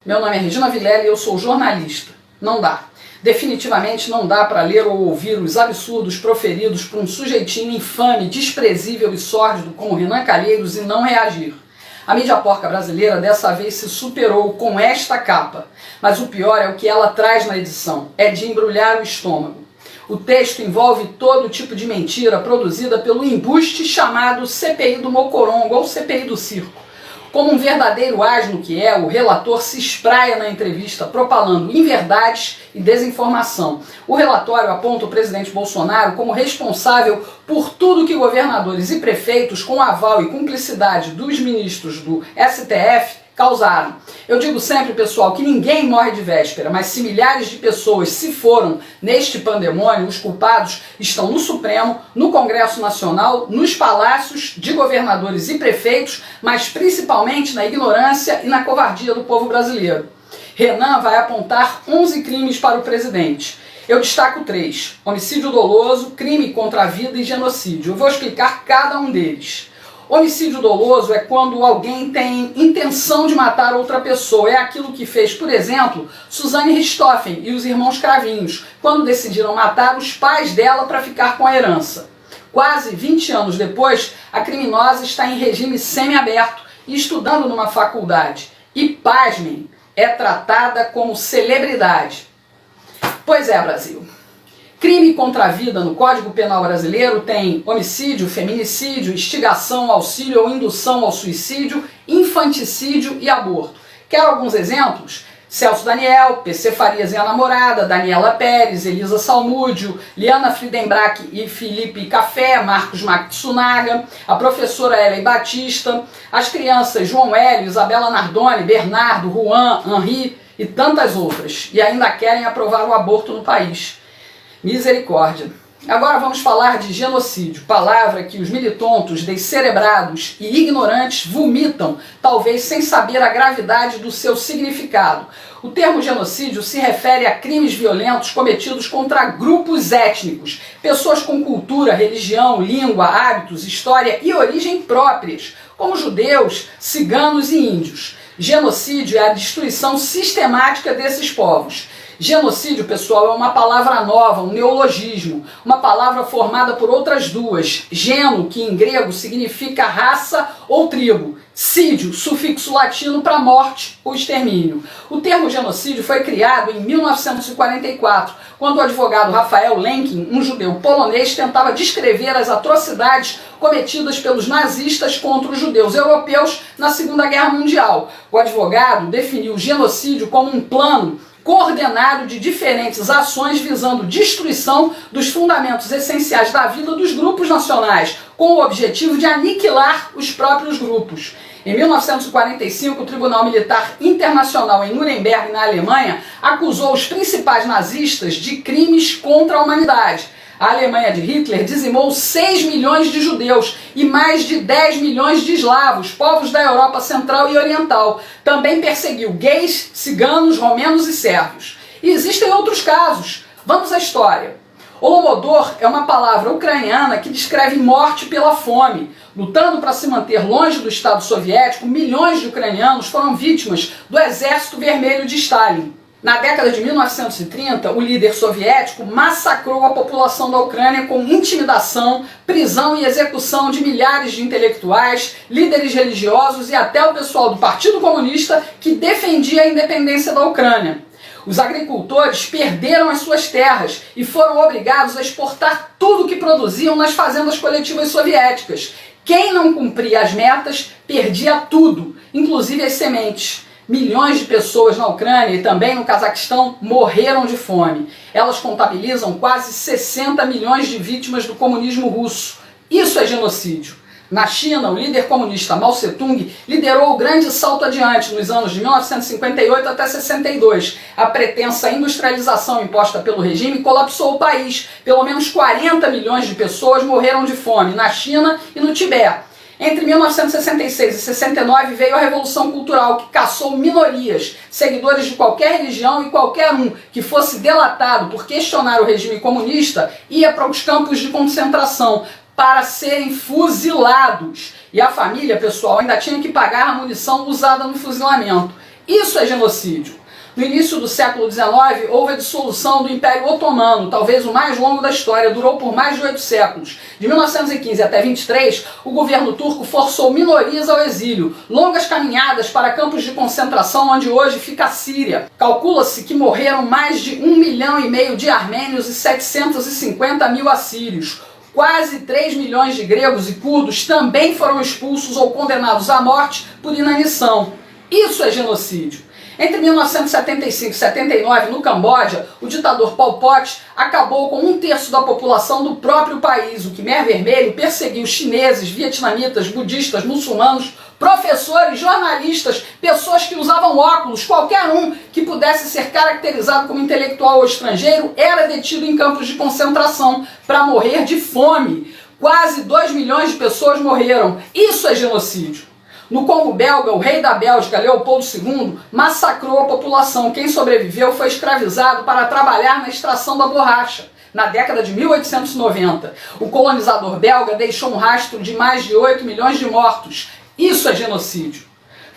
Meu nome é Regina Vilela e eu sou jornalista. Não dá. Definitivamente não dá para ler ou ouvir os absurdos proferidos por um sujeitinho infame, desprezível e sórdido como Renan Calheiros e não reagir. A mídia porca brasileira dessa vez se superou com esta capa, mas o pior é o que ela traz na edição, é de embrulhar o estômago. O texto envolve todo tipo de mentira produzida pelo embuste chamado CPI do Mocorongo ou CPI do Circo. Como um verdadeiro asno que é, o relator se espraia na entrevista propalando inverdades e desinformação. O relatório aponta o presidente Bolsonaro como responsável por tudo que governadores e prefeitos, com aval e cumplicidade dos ministros do STF, causaram. Eu digo sempre, pessoal, que ninguém morre de véspera, mas se milhares de pessoas se foram neste pandemônio, os culpados estão no Supremo, no Congresso Nacional, nos palácios de governadores e prefeitos, mas principalmente na ignorância e na covardia do povo brasileiro. Renan vai apontar 11 crimes para o presidente. Eu destaco 3: homicídio doloso, crime contra a vida e genocídio. Eu vou explicar cada um deles. Homicídio doloso é quando alguém tem intenção de matar outra pessoa. É aquilo que fez, por exemplo, Suzane Richthofen e os irmãos Cravinhos, quando decidiram matar os pais dela para ficar com a herança. Quase 20 anos depois, a criminosa está em regime semiaberto e estudando numa faculdade. E, pasmem, é tratada como celebridade. Pois é, Brasil. Crime contra a vida no Código Penal brasileiro tem homicídio, feminicídio, instigação, auxílio ou indução ao suicídio, infanticídio e aborto. Quero alguns exemplos? Celso Daniel, PC Farias e a namorada, Daniela Pérez, Elisa Salmúdio, Liana Friedenbach e Felipe Café, Marcos Matsunaga, a professora Ellen Batista, as crianças João Hélio, Isabela Nardoni, Bernardo, Juan, Henri e tantas outras. E ainda querem aprovar o aborto no país. Misericórdia. Agora vamos falar de genocídio, palavra que os militontos, descerebrados e ignorantes vomitam, talvez sem saber a gravidade do seu significado. O termo genocídio se refere a crimes violentos cometidos contra grupos étnicos, pessoas com cultura, religião, língua, hábitos, história e origem próprias, como judeus, ciganos e índios. Genocídio é a destruição sistemática desses povos. Genocídio, pessoal, é uma palavra nova, um neologismo, uma palavra formada por outras duas. Geno, que em grego significa raça ou tribo. Sídio, sufixo latino para morte ou extermínio. O termo genocídio foi criado em 1944, quando o advogado Rafael Lemkin, um judeu polonês, tentava descrever as atrocidades cometidas pelos nazistas contra os judeus europeus na Segunda Guerra Mundial. O advogado definiu o genocídio como um plano coordenado de diferentes ações visando destruição dos fundamentos essenciais da vida dos grupos nacionais, com o objetivo de aniquilar os próprios grupos. Em 1945, o Tribunal Militar Internacional em Nuremberg, na Alemanha, acusou os principais nazistas de crimes contra a humanidade. A Alemanha de Hitler dizimou 6 milhões de judeus e mais de 10 milhões de eslavos, povos da Europa Central e Oriental. Também perseguiu gays, ciganos, romenos e sérvios. E existem outros casos. Vamos à história. Holodomor é uma palavra ucraniana que descreve morte pela fome. Lutando para se manter longe do Estado soviético, milhões de ucranianos foram vítimas do Exército Vermelho de Stalin. Na década de 1930, o líder soviético massacrou a população da Ucrânia com intimidação, prisão e execução de milhares de intelectuais, líderes religiosos e até o pessoal do Partido Comunista que defendia a independência da Ucrânia. Os agricultores perderam as suas terras e foram obrigados a exportar tudo o que produziam nas fazendas coletivas soviéticas. Quem não cumpria as metas perdia tudo, inclusive as sementes. Milhões de pessoas na Ucrânia e também no Cazaquistão morreram de fome. Elas contabilizam quase 60 milhões de vítimas do comunismo russo. Isso é genocídio. Na China, o líder comunista Mao Tse-tung liderou o grande salto adiante nos anos de 1958 até 62. A pretensa industrialização imposta pelo regime colapsou o país. Pelo menos 40 milhões de pessoas morreram de fome na China e no Tibete. Entre 1966 e 69 veio a Revolução Cultural, que caçou minorias, seguidores de qualquer religião, e qualquer um que fosse delatado por questionar o regime comunista ia para os campos de concentração para serem fuzilados. E a família, pessoal, ainda tinha que pagar a munição usada no fuzilamento. Isso é genocídio. No início do século XIX, houve a dissolução do Império Otomano, talvez o mais longo da história, durou por mais de 8 séculos. De 1915 até 23, o governo turco forçou minorias ao exílio, longas caminhadas para campos de concentração onde hoje fica a Síria. Calcula-se que morreram mais de 1,5 milhão de armênios e 750 mil assírios. Quase 3 milhões de gregos e curdos também foram expulsos ou condenados à morte por inanição. Isso é genocídio. Entre 1975 e 79, no Camboja, o ditador Pol Pot acabou com 1/3 da população do próprio país. O Khmer Vermelho perseguiu chineses, vietnamitas, budistas, muçulmanos, professores, jornalistas, pessoas que usavam óculos, qualquer um que pudesse ser caracterizado como intelectual ou estrangeiro era detido em campos de concentração para morrer de fome. Quase 2 milhões de pessoas morreram. Isso é genocídio. No Congo belga, o rei da Bélgica, Leopoldo II, massacrou a população. Quem sobreviveu foi escravizado para trabalhar na extração da borracha. Na década de 1890, o colonizador belga deixou um rastro de mais de 8 milhões de mortos. Isso é genocídio.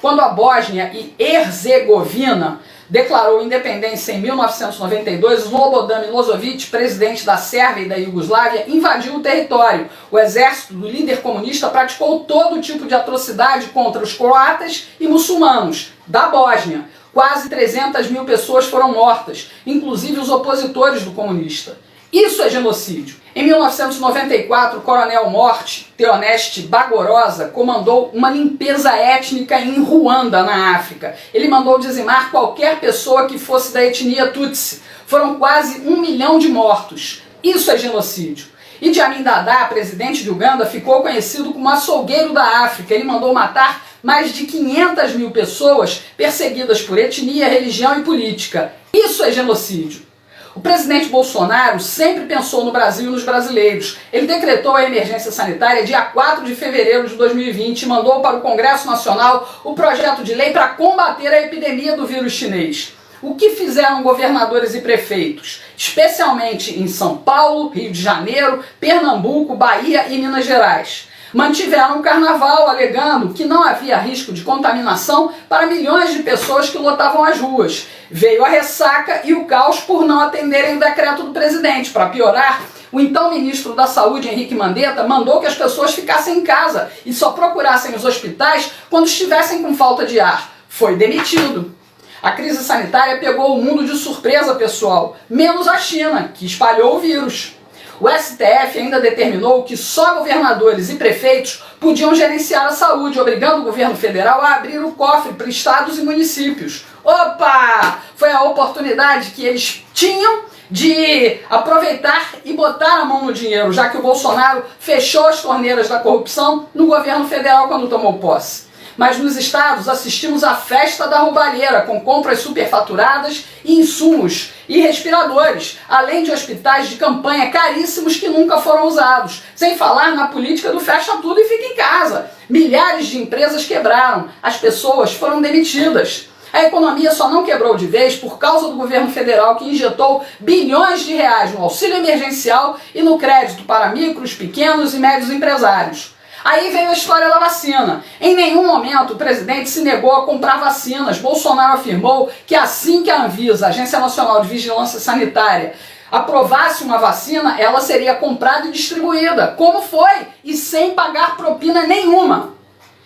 Quando a Bósnia e Herzegovina declarou independência em 1992, Slobodan Milošević, presidente da Sérvia e da Iugoslávia, invadiu o território. O exército do líder comunista praticou todo tipo de atrocidade contra os croatas e muçulmanos da Bósnia. Quase 300 mil pessoas foram mortas, inclusive os opositores do comunista. Isso é genocídio. Em 1994, o coronel Morte, Theoneste Bagorosa, comandou uma limpeza étnica em Ruanda, na África. Ele mandou dizimar qualquer pessoa que fosse da etnia Tutsi. Foram quase 1 milhão de mortos. Isso é genocídio. Idi Amin Dada, presidente de Uganda, ficou conhecido como açougueiro da África. Ele mandou matar mais de 500 mil pessoas perseguidas por etnia, religião e política. Isso é genocídio. O presidente Bolsonaro sempre pensou no Brasil e nos brasileiros. Ele decretou a emergência sanitária dia 4 de fevereiro de 2020 e mandou para o Congresso Nacional o projeto de lei para combater a epidemia do vírus chinês. O que fizeram governadores e prefeitos, especialmente em São Paulo, Rio de Janeiro, Pernambuco, Bahia e Minas Gerais? Mantiveram o carnaval, alegando que não havia risco de contaminação para milhões de pessoas que lotavam as ruas. Veio a ressaca e o caos por não atenderem o decreto do presidente. Para piorar, o então ministro da Saúde, Henrique Mandetta, mandou que as pessoas ficassem em casa e só procurassem os hospitais quando estivessem com falta de ar. Foi demitido. A crise sanitária pegou o mundo de surpresa, pessoal, menos a China, que espalhou o vírus. O STF ainda determinou que só governadores e prefeitos podiam gerenciar a saúde, obrigando o governo federal a abrir o cofre para estados e municípios. Opa! Foi a oportunidade que eles tinham de aproveitar e botar a mão no dinheiro, já que o Bolsonaro fechou as torneiras da corrupção no governo federal quando tomou posse. Mas nos estados assistimos à festa da roubalheira, com compras superfaturadas e insumos e respiradores, além de hospitais de campanha caríssimos que nunca foram usados. Sem falar na política do fecha tudo e fica em casa. Milhares de empresas quebraram, as pessoas foram demitidas. A economia só não quebrou de vez por causa do governo federal, que injetou bilhões de reais no auxílio emergencial e no crédito para micros, pequenos e médios empresários. Aí veio a história da vacina. Em nenhum momento o presidente se negou a comprar vacinas. Bolsonaro afirmou que assim que a Anvisa, a Agência Nacional de Vigilância Sanitária, aprovasse uma vacina, ela seria comprada e distribuída, como foi, e sem pagar propina nenhuma.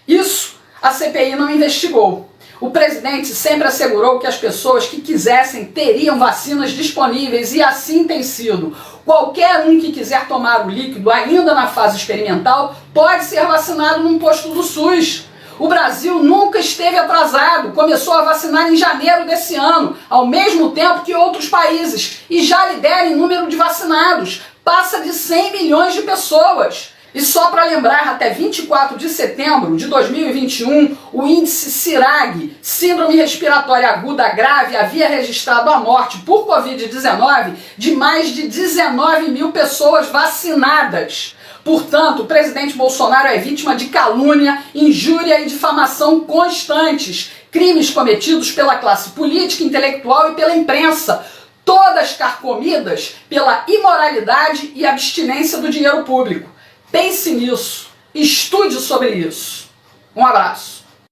Isso a CPI não investigou. O presidente sempre assegurou que as pessoas que quisessem teriam vacinas disponíveis e assim tem sido. Qualquer um que quiser tomar o líquido ainda na fase experimental pode ser vacinado num posto do SUS. O Brasil nunca esteve atrasado, começou a vacinar em janeiro desse ano, ao mesmo tempo que outros países, e já lidera em número de vacinados, passa de 100 milhões de pessoas. E só para lembrar, até 24 de setembro de 2021, o índice CIRAG, Síndrome Respiratória Aguda Grave, havia registrado a morte por Covid-19 de mais de 19 mil pessoas vacinadas. Portanto, o presidente Bolsonaro é vítima de calúnia, injúria e difamação constantes, crimes cometidos pela classe política, intelectual e pela imprensa, todas carcomidas pela imoralidade e abstinência do dinheiro público. Pense nisso, estude sobre isso. Um abraço.